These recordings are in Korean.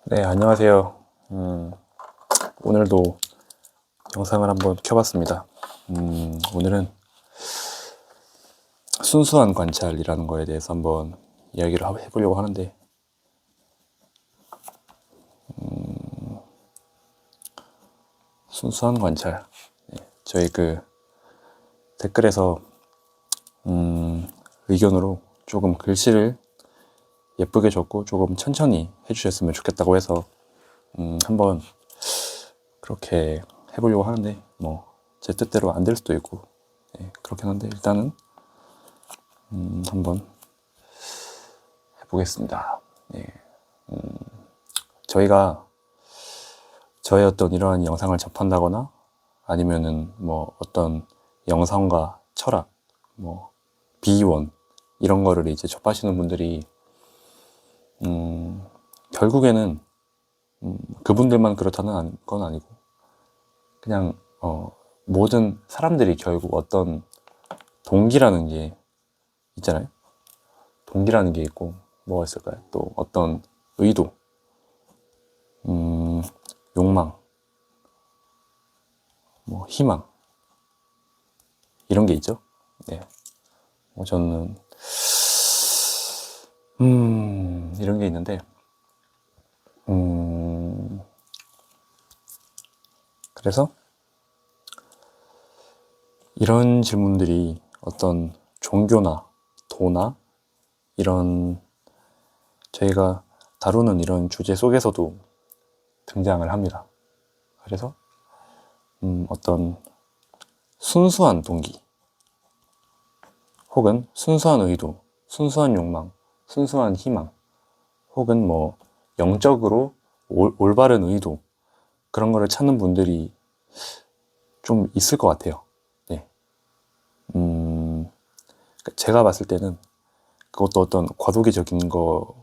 네, 안녕하세요. 오늘도 영상을 한번 켜봤습니다. 오늘은 순수한 관찰이라는 거에 대해서 한번 이야기를 해보려고 하는데, 순수한 관찰. 네, 저희 댓글에서, 의견으로 조금 글씨를 예쁘게 적고 조금 천천히 해주셨으면 좋겠다고 해서, 한번 그렇게 해보려고 하는데, 제 뜻대로 안 될 수도 있고, 네, 그렇긴 한데, 일단은, 한번 해보겠습니다. 네. 저희가 저의 어떤 이러한 영상을 접한다거나 아니면은 어떤 영상과 철학, 비원 이런 거를 이제 접하시는 분들이 결국에는 그분들만 그렇다는 건 아니고 그냥 모든 사람들이 결국 어떤 동기라는 게 있잖아요. 동기라는 게 있고 뭐가 있을까요? 또 어떤 의도, 욕망, 희망 이런 게 있죠. 네. 저는 이런 게 있는데 그래서 이런 질문들이 어떤 종교나 도나 이런 저희가 다루는 이런 주제 속에서도 등장을 합니다. 그래서 어떤 순수한 동기 혹은 순수한 의도, 순수한 욕망, 순수한 희망 혹은 영적으로 올바른 의도 그런 거를 찾는 분들이 좀 있을 것 같아요. 네. 제가 봤을 때는 그것도 어떤 과도기적인 거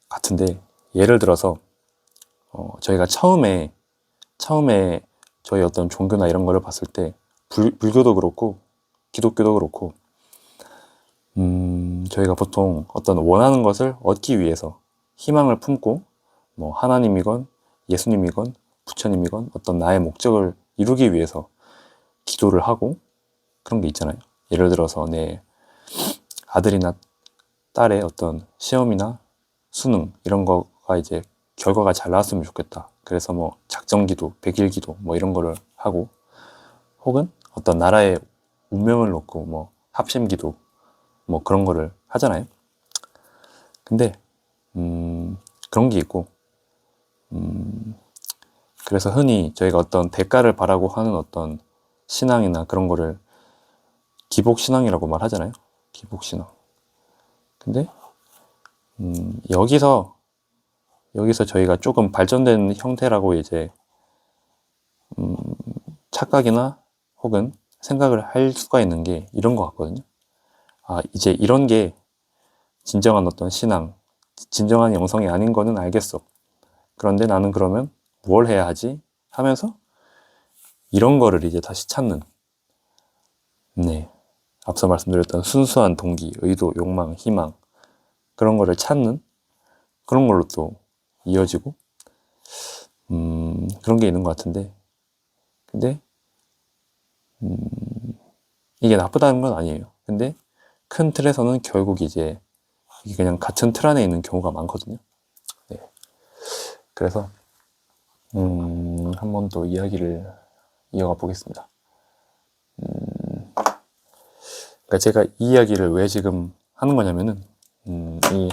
같은데 예를 들어서 저희가 처음에 저희 어떤 종교나 이런 거를 봤을 때 불교도 그렇고 기독교도 그렇고 저희가 보통 어떤 원하는 것을 얻기 위해서 희망을 품고 하나님이건 예수님이건 부처님이건 어떤 나의 목적을 이루기 위해서 기도를 하고 그런 게 있잖아요. 예를 들어서 내 아들이나 딸의 어떤 시험이나 수능 이런 거가 이제 결과가 잘 나왔으면 좋겠다. 그래서 작정기도, 백일기도 이런 거를 하고 혹은 어떤 나라의 운명을 놓고 합심기도 그런 거를 하잖아요. 근데 그런 게 있고 그래서 흔히 저희가 어떤 대가를 바라고 하는 어떤 신앙이나 그런 거를 기복신앙이라고 말하잖아요. 기복신앙. 근데 여기서 저희가 조금 발전된 형태라고 이제 착각이나 혹은 생각을 할 수가 있는 게 이런 것 같거든요. 아, 이제 이런 게 진정한 어떤 신앙, 진정한 영성이 아닌 거는 알겠어. 그런데 나는 그러면 뭘 해야 하지? 하면서 이런 거를 이제 다시 찾는, 네. 앞서 말씀드렸던 순수한 동기, 의도, 욕망, 희망, 그런 거를 찾는 그런 걸로 또 이어지고, 그런 게 있는 것 같은데, 근데, 이게 나쁘다는 건 아니에요. 근데 큰 틀에서는 결국 이제 이게 그냥 같은 틀 안에 있는 경우가 많거든요. 네. 그래서, 한 번 더 이야기를 이어가 보겠습니다. 그러니까 제가 이 이야기를 왜 지금 하는 거냐면은, 이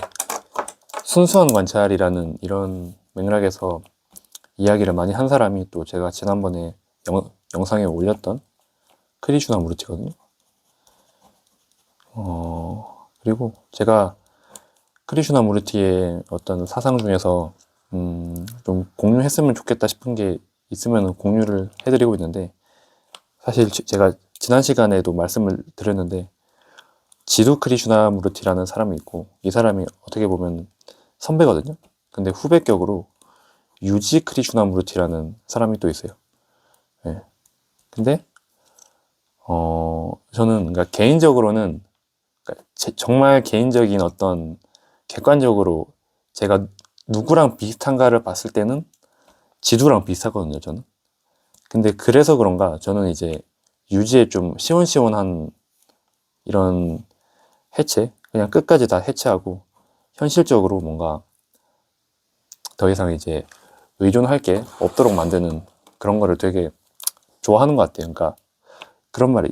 순수한 관찰이라는 이런 맥락에서 이야기를 많이 한 사람이 또 제가 지난번에 영상에 올렸던 크리슈나 무르티거든요. 그리고 제가 크리슈나 무르티의 어떤 사상 중에서 좀 공유했으면 좋겠다 싶은 게 있으면 공유를 해드리고 있는데 사실 제가 지난 시간에도 말씀을 드렸는데 지두 크리슈나 무르티라는 사람이 있고 이 사람이 어떻게 보면 선배거든요. 근데 후배격으로 유지 크리슈나 무르티라는 사람이 또 있어요. 네. 근데 저는 그러니까 개인적으로는 그러니까 정말 개인적인 어떤 객관적으로 제가 누구랑 비슷한가를 봤을 때는 지두랑 비슷하거든요, 저는. 근데 그래서 그런가 저는 이제 유지에 좀 시원시원한 이런 해체, 그냥 끝까지 다 해체하고 현실적으로 뭔가 더 이상 이제 의존할 게 없도록 만드는 그런 거를 되게 좋아하는 것 같아요. 그러니까 그런 말이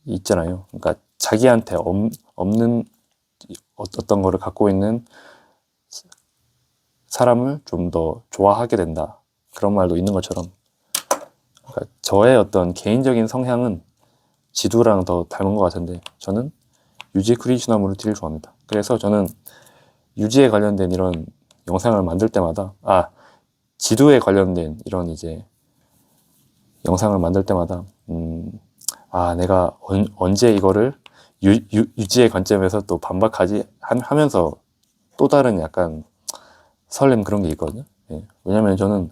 있잖아요. 그러니까 자기한테 없는 어떤 거를 갖고 있는 사람을 좀 더 좋아하게 된다. 그런 말도 있는 것처럼, 그러니까 저의 어떤 개인적인 성향은 지두랑 더 닮은 것 같은데 저는 유지 크리시나무르티를 좋아합니다. 그래서 저는 유지에 관련된 이런 영상을 만들 때마다, 지두에 관련된 이런 이제 영상을 만들 때마다 내가 언제 이거를 유지의 관점에서 또 반박하지 하면서 또 다른 약간 설렘 그런 게 있거든요. 예. 왜냐면 저는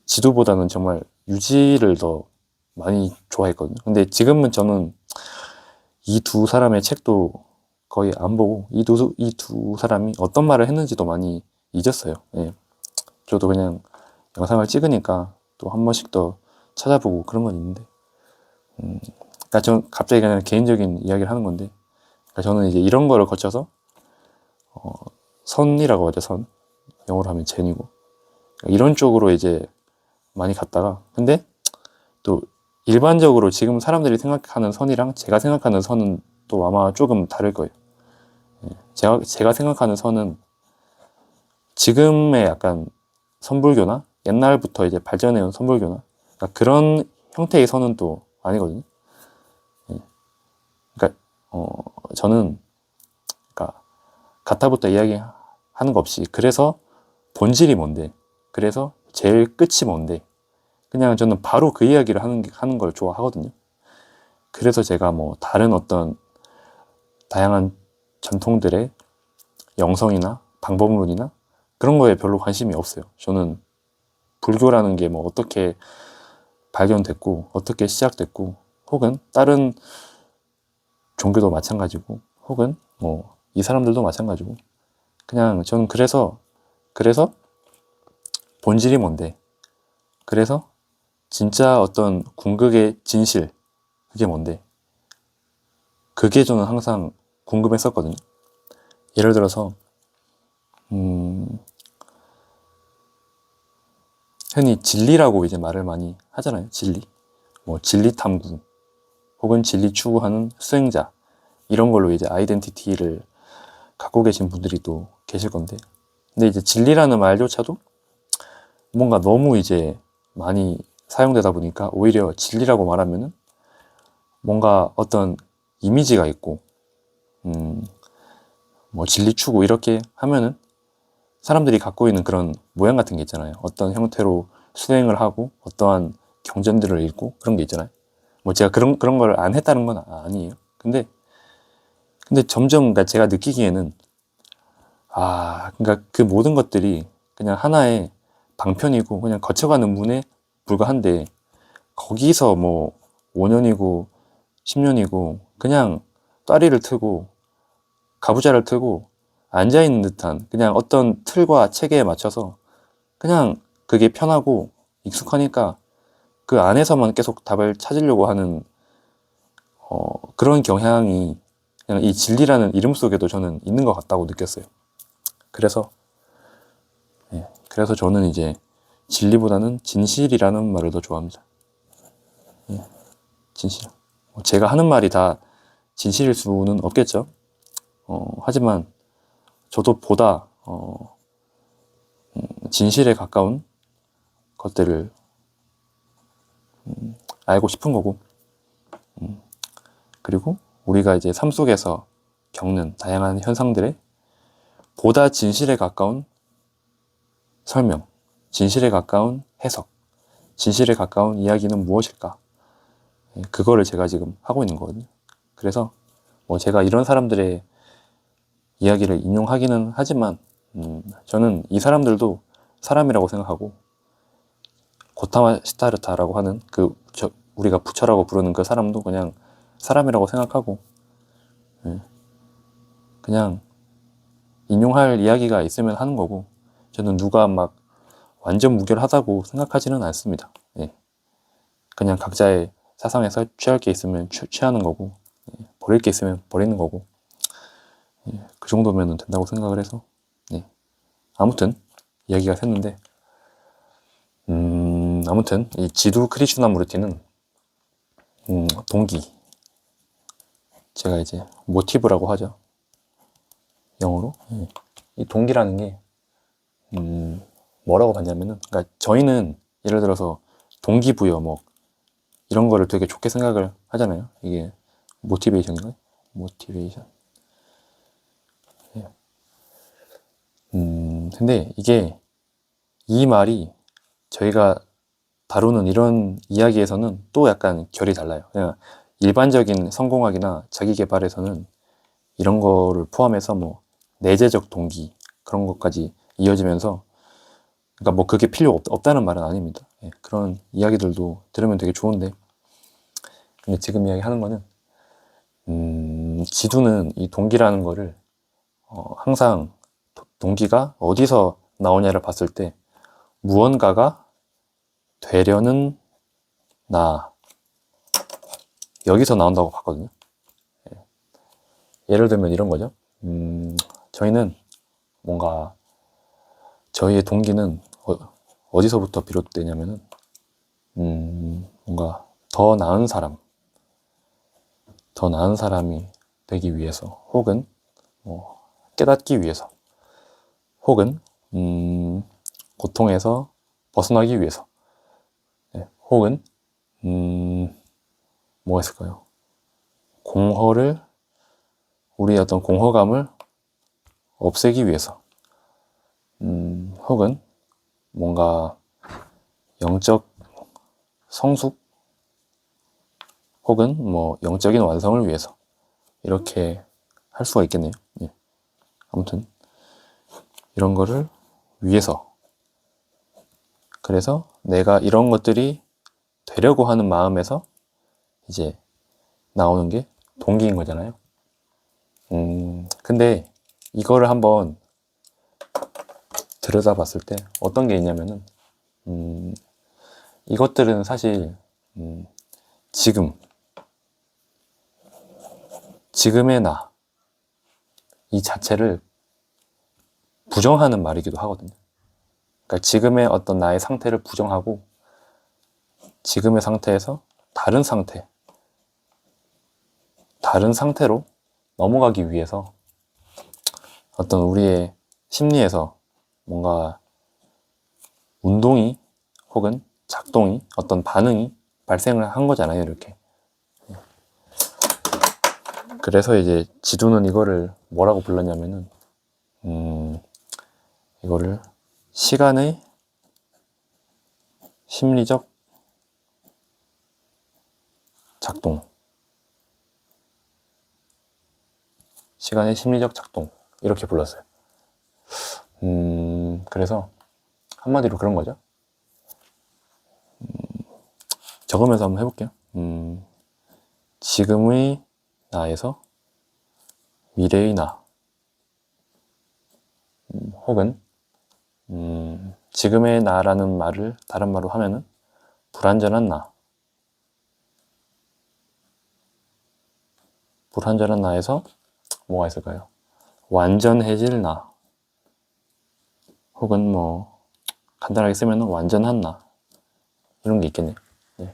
지도보다는 정말 유지를 더 많이 좋아했거든요. 근데 지금은 저는 이 두 사람의 책도 거의 안 보고 이 두 사람이 어떤 말을 했는지도 많이 잊었어요. 예. 저도 그냥 영상을 찍으니까 또 한 번씩 더 찾아보고 그런 건 있는데, 그러니까 전 갑자기 그냥 개인적인 이야기를 하는 건데, 그러니까 저는 이제 이런 거를 거쳐서 선이라고 하죠. 선, 영어로 하면 젠이고, 그러니까 이런 쪽으로 이제 많이 갔다가, 근데 또 일반적으로 지금 사람들이 생각하는 선이랑 제가 생각하는 선은 또 아마 조금 다를 거예요. 제가 생각하는 선은 지금의 약간 선불교나 옛날부터 이제 발전해온 선불교나, 그러니까 그런 형태의 선은 또 아니거든요. 그러니까 저는, 그러니까 가타부터 이야기하는 거 없이, 그래서 본질이 뭔데, 그래서 제일 끝이 뭔데, 그냥 저는 바로 그 이야기를 하는 걸 좋아하거든요. 그래서 제가 뭐 다른 어떤 다양한 전통들의 영성이나 방법론이나 그런 거에 별로 관심이 없어요. 저는 불교라는 게 뭐 어떻게 발견됐고 어떻게 시작됐고, 혹은 다른 종교도 마찬가지고, 혹은 뭐 이 사람들도 마찬가지고, 그냥 저는 그래서 본질이 뭔데, 그래서 진짜 어떤 궁극의 진실, 그게 뭔데, 그게 저는 항상 궁금했었거든요. 예를 들어서 흔히 진리라고 이제 말을 많이 하잖아요. 진리, 뭐 진리 탐구, 혹은 진리 추구하는 수행자, 이런 걸로 이제 아이덴티티를 갖고 계신 분들이 또 계실 건데, 근데 이제 진리라는 말조차도 뭔가 너무 이제 많이 사용되다 보니까 오히려 진리라고 말하면은 뭔가 어떤 이미지가 있고, 뭐 진리 추구 이렇게 하면은 사람들이 갖고 있는 그런 모양 같은 게 있잖아요. 어떤 형태로 수행을 하고 어떠한 경전들을 읽고 그런 게 있잖아요. 뭐 제가 그런 걸 안 했다는 건 아니에요. 근데 점점, 그러니까 제가 느끼기에는, 그러니까 그 모든 것들이 그냥 하나의 방편이고 그냥 거쳐가는 문에 불과한데, 거기서 뭐 5년이고 10년이고 그냥 따리를 트고 가부좌를 트고 앉아있는 듯한, 그냥 어떤 틀과 체계에 맞춰서 그냥 그게 편하고 익숙하니까 그 안에서만 계속 답을 찾으려고 하는 그런 경향이 그냥 이 진리라는 이름 속에도 저는 있는 것 같다고 느꼈어요. 그래서 그래서 저는 이제 진리보다는 진실이라는 말을 더 좋아합니다. 진실. 제가 하는 말이 다 진실일 수는 없겠죠. 하지만 저도 보다 진실에 가까운 것들을 알고 싶은 거고, 그리고 우리가 이제 삶 속에서 겪는 다양한 현상들에 보다 진실에 가까운 설명, 진실에 가까운 해석, 진실에 가까운 이야기는 무엇일까? 그거를 제가 지금 하고 있는 거거든요. 그래서 뭐 제가 이런 사람들의 이야기를 인용하기는 하지만 저는 이 사람들도 사람이라고 생각하고, 고타마 시타르타라고 하는 우리가 부처라고 부르는 그 사람도 그냥 사람이라고 생각하고, 그냥 인용할 이야기가 있으면 하는 거고, 저는 누가 막 완전 무결하다고 생각하지는 않습니다. 예. 그냥 각자의 사상에서 취할 게 있으면 취하는 거고, 예. 버릴 게 있으면 버리는 거고, 예. 그 정도면 된다고 생각을 해서, 예. 아무튼 이야기가 샜는데, 아무튼 이 지두 크리슈나무르티는 동기, 제가 이제 모티브라고 하죠, 영어로. 예. 이 동기라는 게 뭐라고 봤냐면은, 그러니까 저희는 예를 들어서 동기부여 뭐 이런 거를 되게 좋게 생각을 하잖아요. 이게 모티베이션인가요? 모티베이션. 예. 근데 이게, 이 말이 저희가 다루는 이런 이야기에서는 또 약간 결이 달라요. 그냥 일반적인 성공학이나 자기계발에서는 이런 거를 포함해서 뭐 내재적 동기 그런 것까지 이어지면서, 그러니까 뭐 그게 필요 없다는 말은 아닙니다. 예, 그런 이야기들도 들으면 되게 좋은데, 근데 지금 이야기하는 거는 지두는 이 동기라는 거를 항상 동기가 어디서 나오냐를 봤을 때 무언가가 되려는 나, 여기서 나온다고 봤거든요. 예를 들면 이런 거죠. 저희는 뭔가, 저희의 동기는 어디서부터 비롯되냐면은 뭔가 더 나은 사람이 되기 위해서, 혹은 뭐 깨닫기 위해서, 혹은 고통에서 벗어나기 위해서, 네, 혹은 뭐가 있을까요? 우리의 어떤 공허감을 없애기 위해서, 혹은 뭔가 영적 성숙, 혹은 뭐 영적인 완성을 위해서, 이렇게 할 수가 있겠네요. 예. 아무튼 이런 거를 위해서, 그래서 내가 이런 것들이 되려고 하는 마음에서 이제 나오는 게 동기인 거잖아요. 근데 이거를 한번 들여다봤을 때 어떤 게 있냐면은, 이것들은 사실 지금의 나, 이 자체를 부정하는 말이기도 하거든요. 그러니까 지금의 어떤 나의 상태를 부정하고, 지금의 상태에서 다른 상태로 넘어가기 위해서 어떤 우리의 심리에서 뭔가 운동이, 혹은 작동이, 어떤 반응이 발생을 한 거잖아요, 이렇게. 그래서 이제 지두는 이거를 뭐라고 불렀냐면은, 이거를 시간의 심리적 작동, 이렇게 불렀어요. 그래서 한마디로 그런 거죠. 적으면서 한번 해볼게요. 지금의 나에서 미래의 나, 혹은 지금의 나라는 말을 다른 말로 하면은 불완전한 나에서 뭐가 있을까요? 완전해질 나, 혹은 뭐 간단하게 쓰면 완전한 나, 이런 게 있겠네요. 네.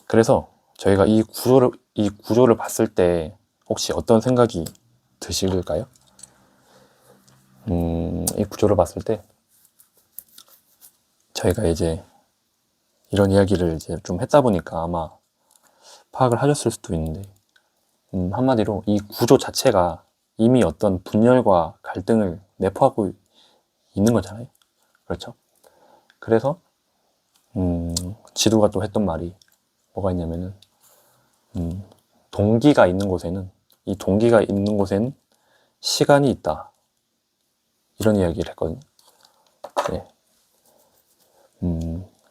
그래서 저희가 이 구조를 봤을 때 혹시 어떤 생각이 드실까요? 이 구조를 봤을 때 저희가 이제 이런 이야기를 이제 좀 했다 보니까 아마 파악을 하셨을 수도 있는데, 한마디로 이 구조 자체가 이미 어떤 분열과 갈등을 내포하고 있는 거잖아요. 그렇죠? 그래서 지도가 또 했던 말이 뭐가 있냐면은, 동기가 있는 곳에는 시간이 있다, 이런 이야기를 했거든요. 네.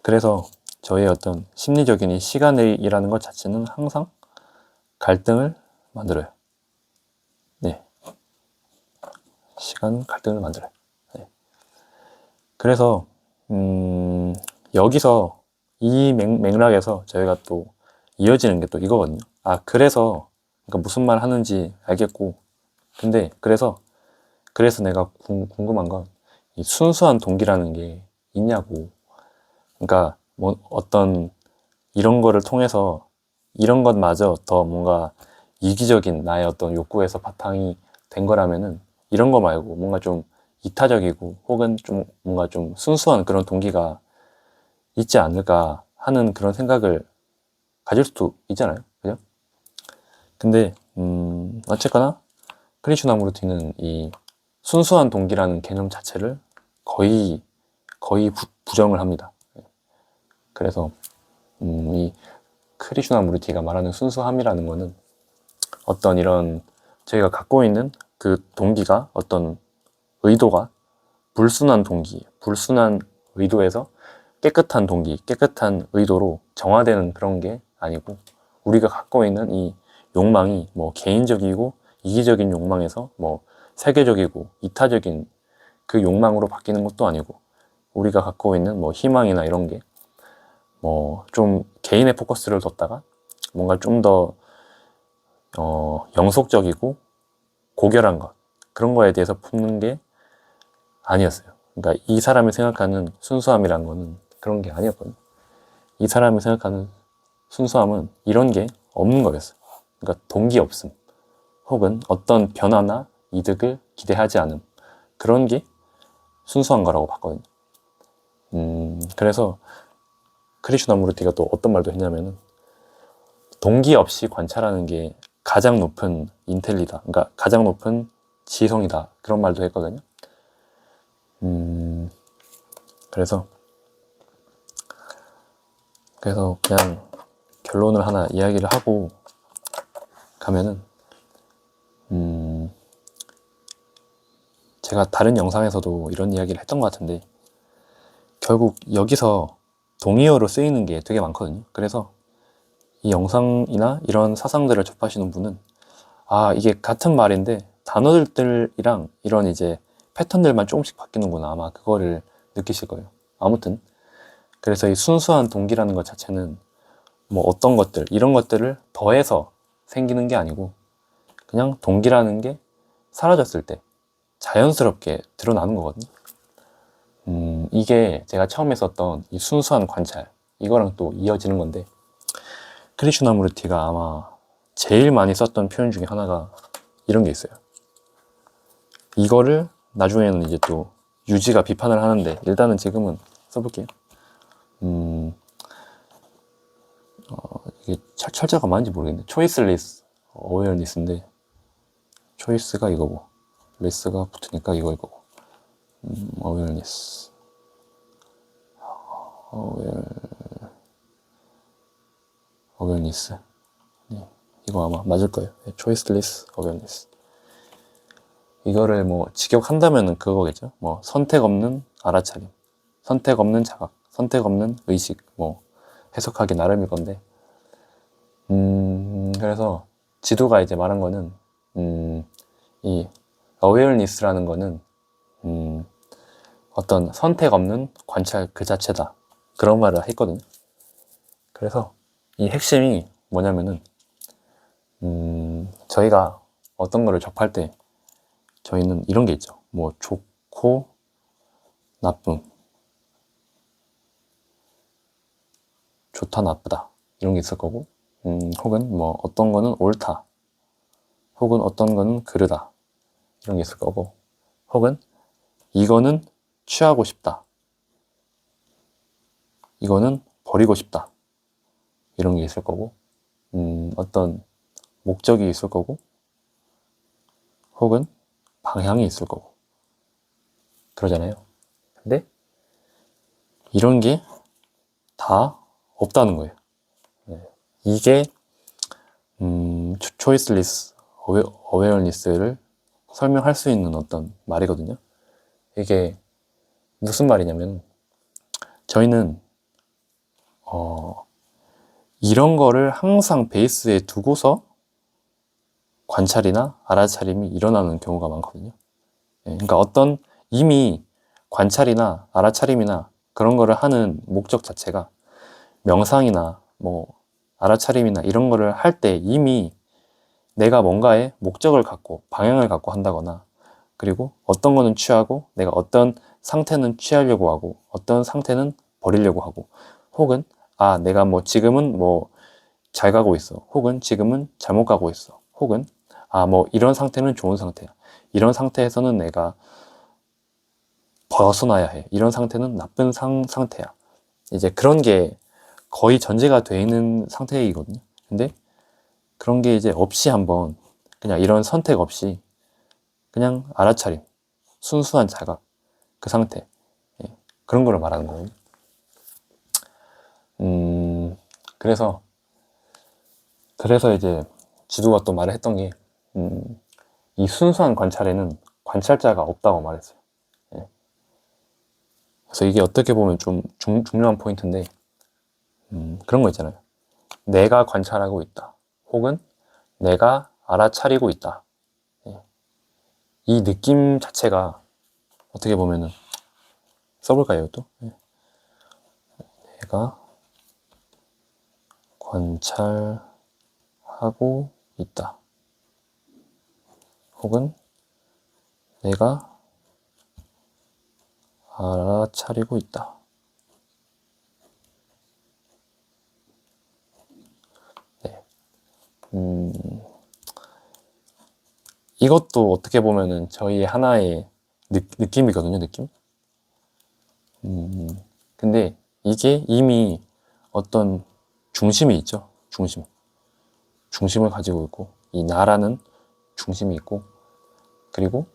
그래서 저의 어떤 심리적인 이 시간이라는 것 자체는 항상 갈등을 만들어요. 네. 시간 갈등을 만들어요. 네. 그래서 여기서 이 맥락에서 저희가 또 이어지는 게 또 이거거든요. 아, 그래서 그러니까 무슨 말 하는지 알겠고, 근데 그래서 내가 궁금한 건 이 순수한 동기라는 게 있냐고. 그러니까 뭐 어떤 이런 거를 통해서 이런 것마저 더 뭔가 이기적인 나의 어떤 욕구에서 바탕이 된 거라면은 이런 거 말고 뭔가 좀 이타적이고 혹은 좀 뭔가 좀 순수한 그런 동기가 있지 않을까 하는 그런 생각을 가질 수도 있잖아요. 그죠? 근데 어쨌거나 크리슈나무르티는 이 순수한 동기라는 개념 자체를 거의 부정을 합니다. 그래서 이 크리슈나무르티가 말하는 순수함이라는 거는 어떤 이런 저희가 갖고 있는 그 동기가 어떤 의도가 불순한 동기, 불순한 의도에서 깨끗한 동기, 깨끗한 의도로 정화되는 그런 게 아니고 우리가 갖고 있는 이 욕망이 뭐 개인적이고 이기적인 욕망에서 뭐 세계적이고 이타적인 그 욕망으로 바뀌는 것도 아니고 우리가 갖고 있는 뭐 희망이나 이런 게 뭐 좀 개인의 포커스를 뒀다가 뭔가 좀 더 영속적이고 고결한 것 그런 거에 대해서 품는 게 아니었어요. 그러니까 이 사람이 생각하는 순수함이란 거는 그런 게 아니었거든요. 이 사람이 생각하는 순수함은 이런 게 없는 거였어요. 그러니까 동기 없음 혹은 어떤 변화나 이득을 기대하지 않음 그런 게 순수한 거라고 봤거든요. 그래서 크리슈나무르티가 또 어떤 말도 했냐면은 동기 없이 관찰하는 게 가장 높은 인텔리다. 그러니까 가장 높은 지성이다. 그런 말도 했거든요. 그래서 그냥 결론을 하나 이야기를 하고 가면은 제가 다른 영상에서도 이런 이야기를 했던 것 같은데 결국 여기서 동의어로 쓰이는 게 되게 많거든요. 그래서 이 영상이나 이런 사상들을 접하시는 분은 아, 이게 같은 말인데 단어들이랑 이런 이제 패턴들만 조금씩 바뀌는구나. 아마 그거를 느끼실 거예요. 아무튼 그래서 이 순수한 동기라는 것 자체는 뭐 어떤 것들, 이런 것들을 더해서 생기는 게 아니고 그냥 동기라는 게 사라졌을 때 자연스럽게 드러나는 거거든요. 이게 제가 처음에 썼던 이 순수한 관찰, 이거랑 또 이어지는 건데 크리슈나무르티가 아마 제일 많이 썼던 표현 중에 하나가 이런 게 있어요. 이거를 나중에는 이제 또 유지가 비판을 하는데 일단은 지금은 써볼게요. 이게 철자가 맞는지 모르겠네. 초이스리스 어웨어니스인데 초이스가 이거고 리스가 붙으니까 이거일 거고 어웨어니스 어웨어니스 네, 이거 아마 맞을 거예요. 초이스리스 어웨어니스 이거를 뭐 직역한다면은 그거겠죠. 뭐 선택 없는 알아차림, 선택 없는 자각, 선택 없는 의식 뭐 해석하기 나름일 건데 그래서 지도가 이제 말한 거는 이 awareness라는 거는 어떤 선택 없는 관찰 그 자체다 그런 말을 했거든요. 그래서 이 핵심이 뭐냐면은 저희가 어떤 거를 접할 때 저희는 이런 게 있죠. 뭐 좋고 나쁨, 좋다 나쁘다 이런 게 있을 거고 혹은 뭐 어떤 거는 옳다 혹은 어떤 거는 그르다 이런 게 있을 거고 혹은 이거는 취하고 싶다 이거는 버리고 싶다 이런 게 있을 거고 어떤 목적이 있을 거고 혹은 방향이 있을 거고 그러잖아요. 근데 이런 게 다 없다는 거예요. 네. 이게 초이스리스 어웨어니스를 설명할 수 있는 어떤 말이거든요. 이게 무슨 말이냐면 저희는 이런 거를 항상 베이스에 두고서 관찰이나 알아차림이 일어나는 경우가 많거든요. 그러니까 어떤 이미 관찰이나 알아차림이나 그런 거를 하는 목적 자체가 명상이나 뭐 알아차림이나 이런 거를 할 때 이미 내가 뭔가의 목적을 갖고 방향을 갖고 한다거나, 그리고 어떤 거는 취하고 내가 어떤 상태는 취하려고 하고 어떤 상태는 버리려고 하고, 혹은 내가 뭐 지금은 뭐 잘 가고 있어, 혹은 지금은 잘못 가고 있어, 혹은 뭐 이런 상태는 좋은 상태야, 이런 상태에서는 내가 벗어나야 해, 이런 상태는 나쁜 상태야, 이제 그런 게 거의 전제가 돼 있는 상태이거든요. 근데 그런 게 이제 없이 한번 그냥 이런 선택 없이 그냥 알아차림, 순수한 자각, 그 상태, 그런 거를 말하는 거예요. 그래서 이제 지도가 또 말을 했던 게, 이 순수한 관찰에는 관찰자가 없다고 말했어요. 그래서 이게 어떻게 보면 좀 중요한 포인트인데, 그런 거 있잖아요. 내가 관찰하고 있다, 혹은 내가 알아차리고 있다. 이 느낌 자체가 어떻게 보면은, 써볼까요, 또? 내가 관찰하고 있다, 혹은 내가 알아차리고 있다. 네. 이것도 어떻게 보면은 저희 하나의 느낌이거든요, 느낌? 근데 이게 이미 어떤 중심이 있죠, 중심. 중심을 가지고 있고, 이 나라는 중심이 있고, 그리고,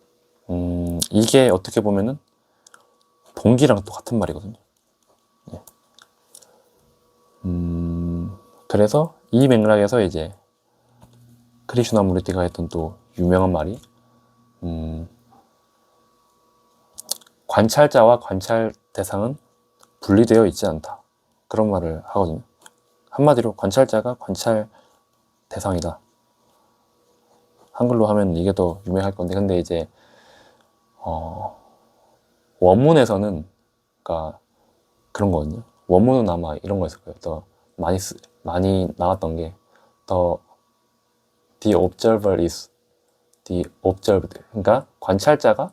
이게 어떻게 보면은 동기랑 또 같은 말이거든요. 네. 그래서 이 맥락에서 이제 크리슈나무르티가 했던 또 유명한 말이, 관찰자와 관찰 대상은 분리되어 있지 않다, 그런 말을 하거든요. 한마디로 관찰자가 관찰 대상이다. 한글로 하면 이게 더 유명할 건데, 근데 이제 원문에서는, 그러니까 그런 거거든요. 원문은 아마 이런 거였을 거예요. 더 많이 나왔던 게 the observer is the observed. 그러니까 관찰자가,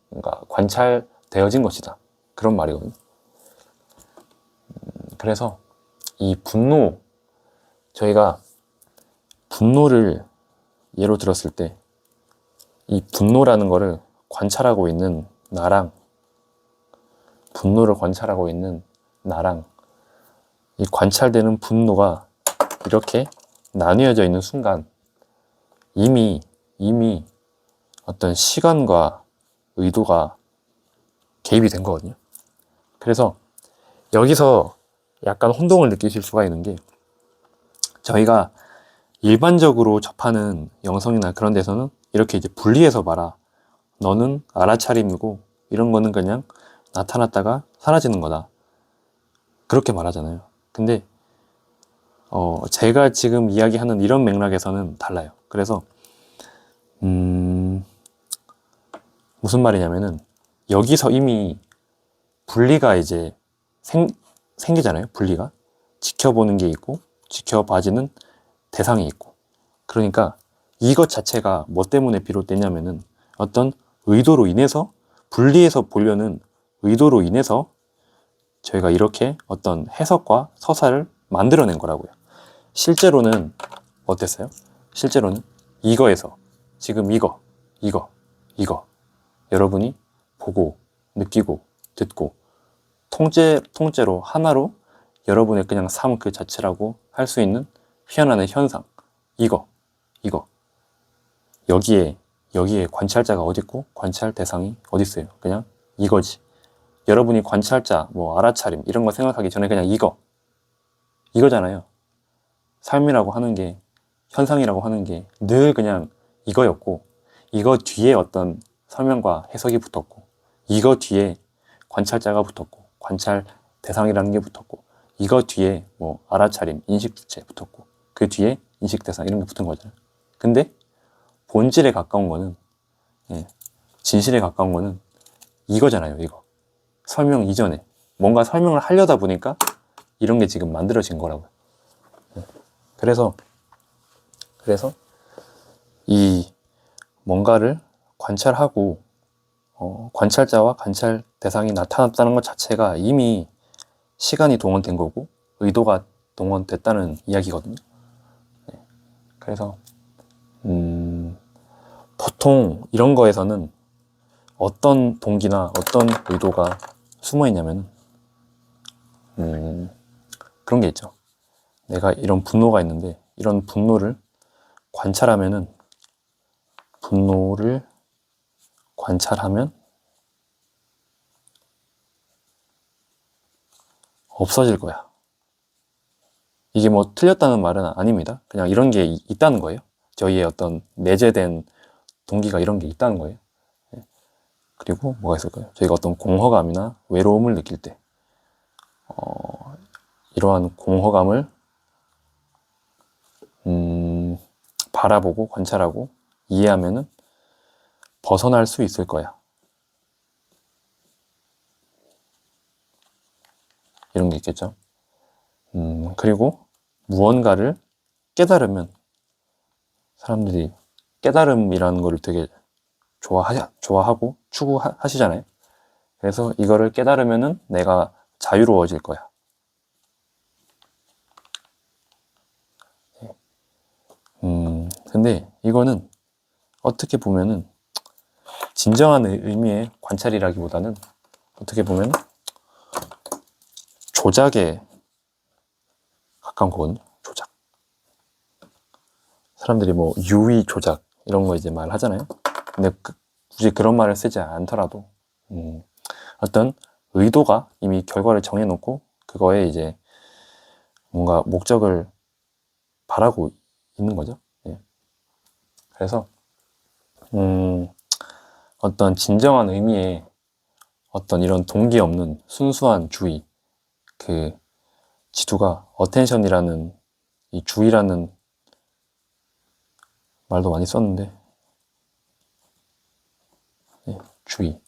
그러니까 관찰되어진 것이다, 그런 말이거든요. 그래서 이 분노, 저희가 분노를 예로 들었을 때, 이 분노라는 거를 관찰하고 있는 나랑, 분노를 관찰하고 있는 나랑, 이 관찰되는 분노가 이렇게 나뉘어져 있는 순간 이미 어떤 시간과 의도가 개입이 된 거거든요. 그래서 여기서 약간 혼동을 느끼실 수가 있는 게, 저희가 일반적으로 접하는 영성이나 그런 데서는 이렇게 이제 분리해서 봐라, 너는 알아차림이고 이런 거는 그냥 나타났다가 사라지는 거다, 그렇게 말하잖아요. 근데 제가 지금 이야기하는 이런 맥락에서는 달라요. 그래서 무슨 말이냐면은, 여기서 이미 분리가 이제 생기잖아요. 분리가 지켜보는 게 있고 지켜봐지는 대상이 있고, 그러니까 이것 자체가 뭐 때문에 비롯되냐면은 어떤 의도로 인해서, 분리해서 보려는 의도로 인해서 저희가 이렇게 어떤 해석과 서사를 만들어낸 거라고요. 실제로는 어땠어요? 실제로는 이거에서 지금 이거 여러분이 보고 느끼고 듣고 통째로 하나로 여러분의 그냥 삶 그 자체라고 할 수 있는 희한한 현상, 이거 여기에 관찰자가 어디 있고 관찰 대상이 어디 있어요? 그냥 이거지. 여러분이 관찰자, 뭐 알아차림 이런 거 생각하기 전에 그냥 이거잖아요. 삶이라고 하는 게, 현상이라고 하는 게 늘 그냥 이거였고, 이거 뒤에 어떤 설명과 해석이 붙었고, 이거 뒤에 관찰자가 붙었고, 관찰 대상이라는 게 붙었고, 이거 뒤에 뭐 알아차림, 인식 주체 붙었고, 그 뒤에 인식 대상 이런 게 붙은 거잖아요. 근데 본질에 가까운 거는, 진실에 가까운 거는 이거잖아요. 이거 설명 이전에 뭔가 설명을 하려다 보니까 이런 게 지금 만들어진 거라고요. 그래서 이 뭔가를 관찰하고 관찰자와 관찰 대상이 나타났다는 것 자체가 이미 시간이 동원된 거고 의도가 동원됐다는 이야기거든요. 그래서 보통 이런 거에서는 어떤 동기나 어떤 의도가 숨어 있냐면 그런 게 있죠. 내가 이런 분노가 있는데 이런 분노를 관찰하면 없어질 거야. 이게 뭐 틀렸다는 말은 아닙니다. 그냥 이런 게 있다는 거예요. 저희의 어떤 내재된 동기가 이런 게 있다는 거예요. 그리고 뭐가 있을까요? 저희가 어떤 공허감이나 외로움을 느낄 때 이러한 공허감을 바라보고 관찰하고 이해하면은 벗어날 수 있을 거야. 이런 게 있겠죠. 그리고 무언가를 깨달으면 사람들이 깨달음이라는 거를 되게 좋아하고 추구하시잖아요. 그래서 이거를 깨달으면은 내가 자유로워질 거야. 근데 이거는 어떻게 보면은 진정한 의미의 관찰이라기보다는 어떻게 보면 조작에 가까운 거거든요. 조작. 사람들이 뭐 유의 조작 이런 거 이제 말하잖아요. 근데 굳이 그런 말을 쓰지 않더라도 어떤 의도가 이미 결과를 정해놓고 그거에 이제 뭔가 목적을 바라고 있는 거죠. 예. 그래서 어떤 진정한 의미의 어떤 이런 동기 없는 순수한 주의, 그 지두가 어텐션이라는 이 주의라는 말도 많이 썼는데 예, 주의.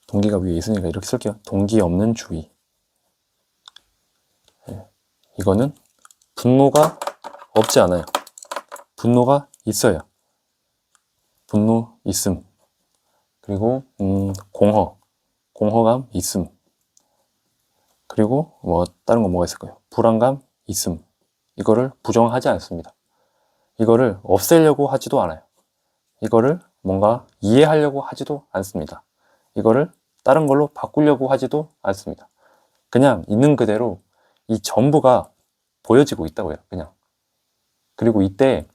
동기가 위에 있으니까 이렇게 쓸게요. 동기 없는 주의. 예, 이거는 분노가 없지 않아요. 분노가 있어요. 분노 있음. 그리고 공허감 있음. 그리고 뭐 다른 거 뭐가 있을까요? 불안감 있음. 이거를 부정하지 않습니다. 이거를 없애려고 하지도 않아요. 이거를 뭔가 이해하려고 하지도 않습니다. 이거를 다른 걸로 바꾸려고 하지도 않습니다. 그냥 있는 그대로 이 전부가 보여지고 있다고요. 그냥. 그리고 이때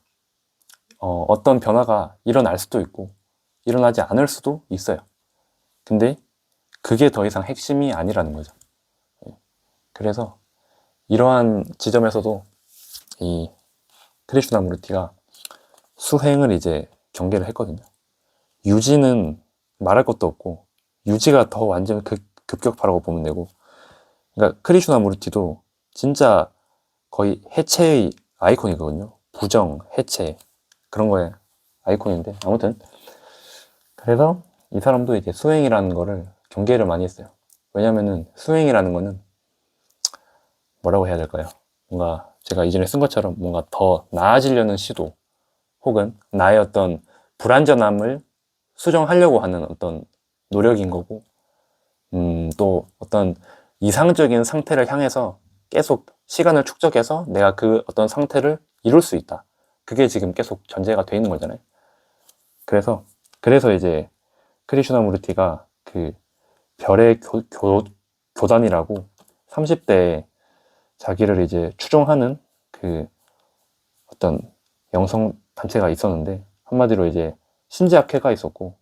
어떤 변화가 일어날 수도 있고 일어나지 않을 수도 있어요. 근데 그게 더 이상 핵심이 아니라는 거죠. 그래서 이러한 지점에서도 이 크리슈나무르티가 수행을 이제 경계를 했거든요. 유지는 말할 것도 없고 유지가 더 완전 급격하라고 보면 되고, 그러니까 크리슈나무르티도 진짜 거의 해체의 아이콘이거든요. 부정, 해체 그런 거에 아이콘인데 아무튼 그래서 이 사람도 이제 수행이라는 거를 경계를 많이 했어요. 왜냐면은 수행이라는 거는 뭐라고 해야 될까요? 뭔가 제가 이전에 쓴 것처럼 뭔가 더 나아지려는 시도 혹은 나의 어떤 불완전함을 수정하려고 하는 어떤 노력인 거고, 또 어떤 이상적인 상태를 향해서 계속 시간을 축적해서 내가 그 어떤 상태를 이룰 수 있다. 그게 지금 계속 전제가 돼 있는 거잖아요. 그래서 이제 크리슈나무르티가 그 별의 교단이라고 30대에 자기를 이제 추종하는 그 어떤 영성 단체가 있었는데, 한마디로 이제 신제학회가 있었고,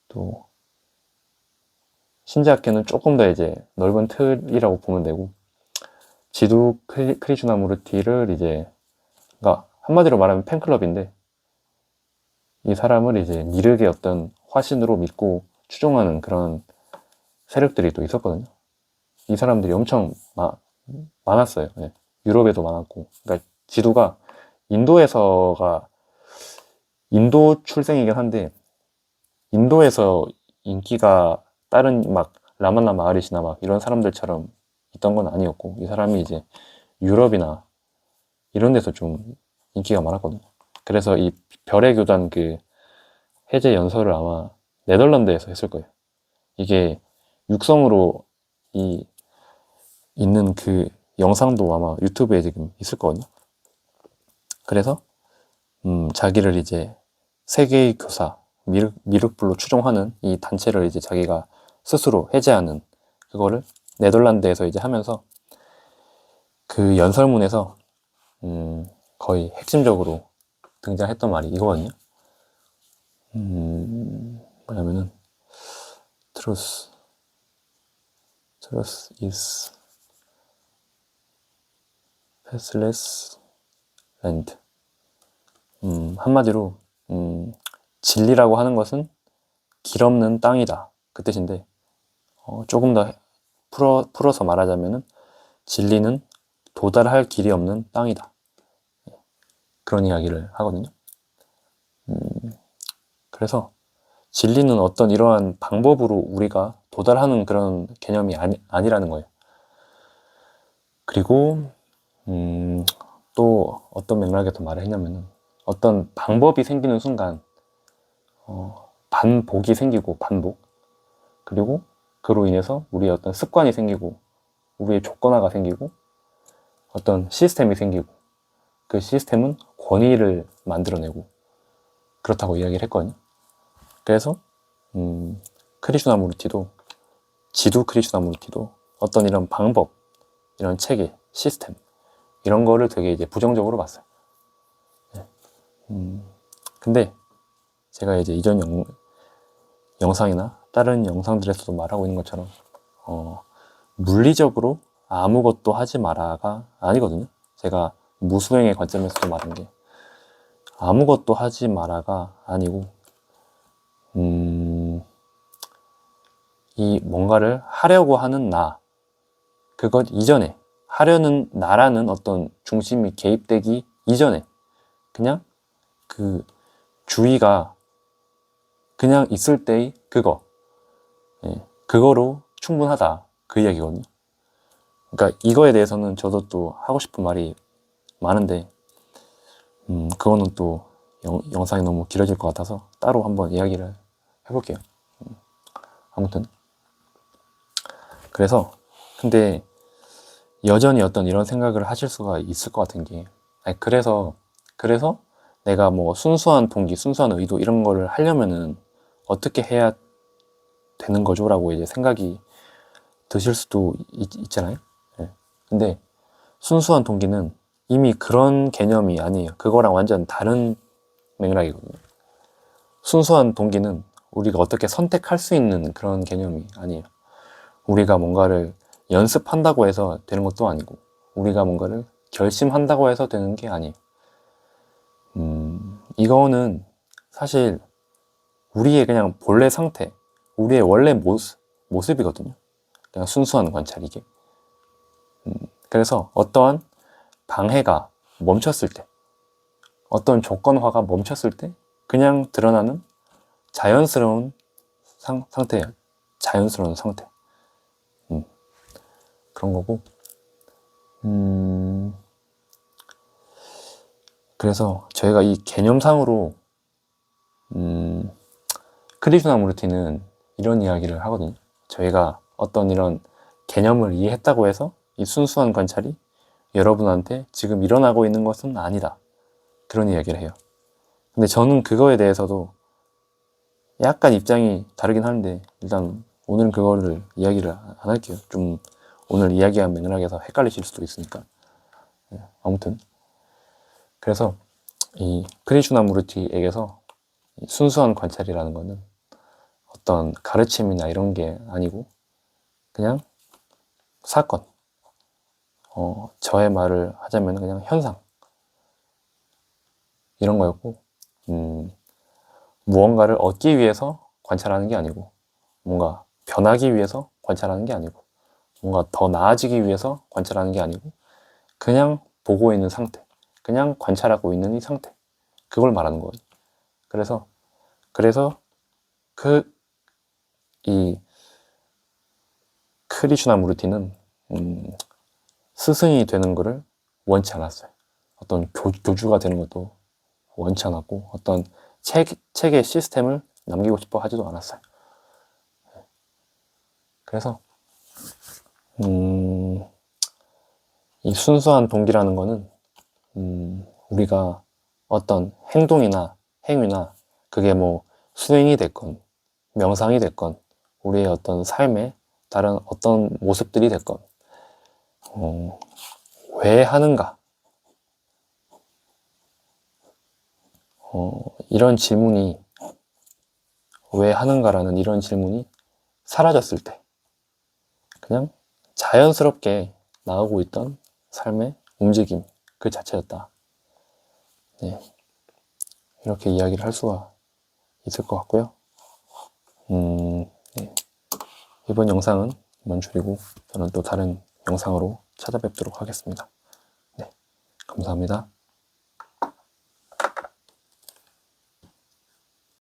또 신제학회는 조금 더 이제 넓은 틀이라고 보면 되고, 지두 크리슈나무르티를 이제, 그러니까 한마디로 말하면 팬클럽인데, 이 사람을 이제 미륵의 어떤 화신으로 믿고 추종하는 그런 세력들이 또 있었거든요. 이 사람들이 엄청 많았어요. 네. 유럽에도 많았고, 그러니까 지두가 인도에서가 인도 출생이긴 한데 인도에서 인기가 다른 막 라말라 마하리시나 막 이런 사람들처럼 있던 건 아니었고, 이 사람이 이제 유럽이나 이런 데서 좀 인기가 많았거든요. 그래서 이 별의 교단 그 해제 연설을 아마 네덜란드에서 했을 거예요. 이게 육성으로 이 있는 그 영상도 아마 유튜브에 지금 있을 거거든요. 그래서 자기를 이제 세계의 교사 미륵불로 추종하는 이 단체를 이제 자기가 스스로 해제하는 그거를 네덜란드에서 이제 하면서 그 연설문에서 거의 핵심적으로 등장했던 말이 이거거든요. 뭐냐면은 truth is pathless land. 한마디로 진리라고 하는 것은 길 없는 땅이다, 그 뜻인데, 조금 더 풀어서 말하자면은 진리는 도달할 길이 없는 땅이다, 그런 이야기를 하거든요. 그래서 진리는 어떤 이러한 방법으로 우리가 도달하는 그런 개념이 아니라는 거예요. 그리고 또 어떤 맥락에서 말을 했냐면은 어떤 방법이 생기는 순간 반복이 생기고, 반복, 그리고 그로 인해서 우리의 어떤 습관이 생기고 우리의 조건화가 생기고 어떤 시스템이 생기고, 그 시스템은 권위를 만들어내고 그렇다고 이야기를 했거든요. 그래서 크리슈나무르티도, 지두 크리슈나무르티도 어떤 이런 방법, 이런 체계, 시스템 이런 거를 되게 이제 부정적으로 봤어요. 근데 제가 이제 이전 영상이나 다른 영상들에서도 말하고 있는 것처럼 물리적으로 아무것도 하지 마라가 아니거든요. 제가 무수행의 관점에서도 말한 게 아무것도 하지 마라가 아니고 이 뭔가를 하려고 하는 나, 그것 이전에, 하려는 나라는 어떤 중심이 개입되기 이전에 그냥 그 주의가 그냥 있을 때의 그거, 그거로 충분하다, 그 이야기거든요. 그러니까 이거에 대해서는 저도 또 하고 싶은 말이 많은데 그거는 또 영상이 너무 길어질 것 같아서 따로 한번 이야기를 해볼게요. 아무튼 그래서 근데 여전히 어떤 이런 생각을 하실 수가 있을 것 같은 게, 아니, 그래서 내가 뭐 순수한 동기, 순수한 의도 이런 거를 하려면은 어떻게 해야 되는 거죠? 라고 이제 생각이 드실 수도 있잖아요. 네. 근데 순수한 동기는 이미 그런 개념이 아니에요. 그거랑 완전 다른 맥락이거든요. 순수한 동기는 우리가 어떻게 선택할 수 있는 그런 개념이 아니에요. 우리가 뭔가를 연습한다고 해서 되는 것도 아니고, 우리가 뭔가를 결심한다고 해서 되는 게 아니에요. 이거는 사실 우리의 그냥 본래 상태, 우리의 원래 모습이거든요. 그냥 순수한 관찰, 이게. 그래서 어떠한 방해가 멈췄을 때, 어떤 조건화가 멈췄을 때 그냥 드러나는 자연스러운 상태예요. 자연스러운 상태. 그런 거고. 그래서 저희가 이 개념상으로 크리슈나무르티는 이런 이야기를 하거든요. 저희가 어떤 이런 개념을 이해했다고 해서 이 순수한 관찰이 여러분한테 지금 일어나고 있는 것은 아니다, 그런 이야기를 해요. 근데 저는 그거에 대해서도 약간 입장이 다르긴 하는데, 일단 오늘은 그거를 이야기를 안 할게요. 좀 오늘 이야기한 맥락에서 헷갈리실 수도 있으니까. 아무튼 그래서 이 크리슈나무르티에게서 순수한 관찰이라는 거는 어떤 가르침이나 이런 게 아니고 그냥 사건, 저의 말을 하자면 그냥 현상, 이런 거였고, 무언가를 얻기 위해서 관찰하는 게 아니고, 뭔가 변하기 위해서 관찰하는 게 아니고, 뭔가 더 나아지기 위해서 관찰하는 게 아니고, 그냥 보고 있는 상태, 그냥 관찰하고 있는 이 상태, 그걸 말하는 거예요. 그래서 이 크리슈나무르티는 스승이 되는 것을 원치 않았어요. 어떤 교주가 되는 것도 원치 않았고, 어떤 책의 시스템을 남기고 싶어 하지도 않았어요. 그래서 이 순수한 동기라는 거는 우리가 어떤 행동이나 행위나 그게 뭐 수행이 됐건 명상이 됐건 우리의 어떤 삶의 다른 어떤 모습들이 됐건 왜 하는가, 이런 질문이, 왜 하는가라는 이런 질문이 사라졌을 때 그냥 자연스럽게 나오고 있던 삶의 움직임 그 자체였다. 네, 이렇게 이야기를 할 수가 있을 것 같고요. 네. 이번 영상은 이만 줄이고 저는 또 다른 영상으로 찾아뵙도록 하겠습니다. 네, 감사합니다.